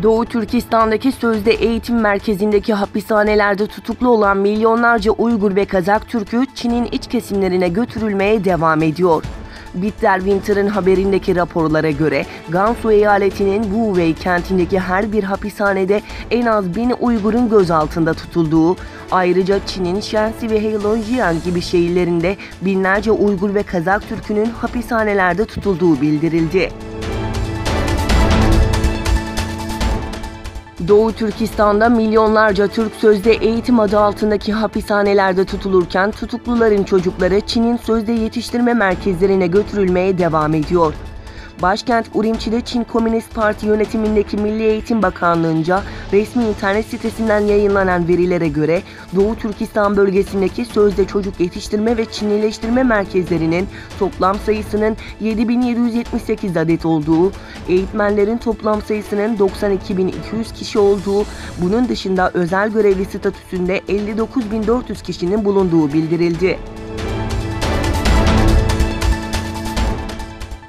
Doğu Türkistan'daki Sözde Eğitim Merkezi'ndeki hapishanelerde tutuklu olan milyonlarca Uygur ve Kazak Türk'ü Çin'in iç kesimlerine götürülmeye devam ediyor. Bitter Winter'ın haberindeki raporlara göre Gansu eyaletinin Wuwei kentindeki her bir hapishanede en az 1000 Uygur'un gözaltında tutulduğu, ayrıca Çin'in Shanxi ve Heilongjiang gibi şehirlerinde binlerce Uygur ve Kazak Türk'ünün hapishanelerde tutulduğu bildirildi. Doğu Türkistan'da milyonlarca Türk sözde eğitim adı altındaki hapishanelerde tutulurken tutukluların çocukları Çin'in sözde yetiştirme merkezlerine götürülmeye devam ediyor. Başkent Urimçi'de Çin Komünist Parti yönetimindeki Milli Eğitim Bakanlığı'nca resmi internet sitesinden yayınlanan verilere göre Doğu Türkistan bölgesindeki sözde çocuk yetiştirme ve Çinileştirme merkezlerinin toplam sayısının 7.778 adet olduğu, eğitmenlerin toplam sayısının 92.200 kişi olduğu, bunun dışında özel görevli statüsünde 59.400 kişinin bulunduğu bildirildi.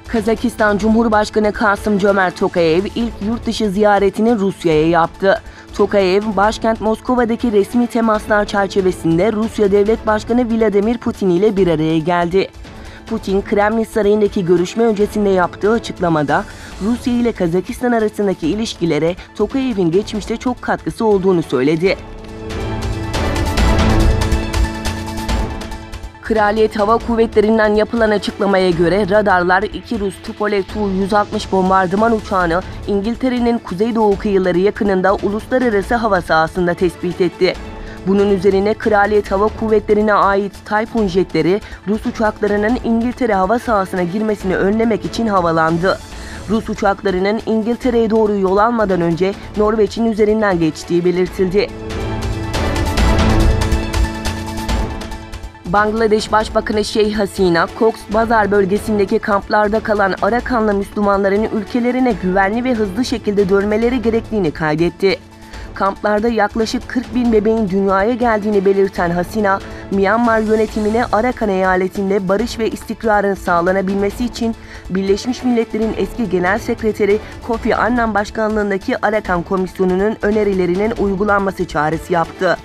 Kazakistan Cumhurbaşkanı Kasım-Jomart Tokayev ilk yurt dışı ziyaretini Rusya'ya yaptı. Tokayev, başkent Moskova'daki resmi temaslar çerçevesinde Rusya Devlet Başkanı Vladimir Putin ile bir araya geldi. Putin, Kremlin Sarayı'ndaki görüşme öncesinde yaptığı açıklamada Rusya ile Kazakistan arasındaki ilişkilere Tokayev'in geçmişte çok katkısı olduğunu söyledi. Kraliyet Hava Kuvvetleri'nden yapılan açıklamaya göre radarlar 2 Rus Tupolev Tu-160 bombardıman uçağını İngiltere'nin kuzeydoğu kıyıları yakınında uluslararası hava sahasında tespit etti. Bunun üzerine Kraliyet Hava Kuvvetleri'ne ait Tayfun jetleri Rus uçaklarının İngiltere hava sahasına girmesini önlemek için havalandı. Rus uçaklarının İngiltere'ye doğru yol almadan önce Norveç'in üzerinden geçtiği belirtildi. Bangladeş Başbakanı Şeyh Hasina, Cox's Bazar bölgesindeki kamplarda kalan Arakanlı Müslümanların ülkelerine güvenli ve hızlı şekilde dönmeleri gerektiğini kaydetti. Kamplarda yaklaşık 40.000 bebeğin dünyaya geldiğini belirten Hasina, Myanmar yönetimine Arakan eyaletinde barış ve istikrarın sağlanabilmesi için Birleşmiş Milletler'in eski Genel Sekreteri Kofi Annan başkanlığındaki Arakan Komisyonu'nun önerilerinin uygulanması çağrısı yaptı.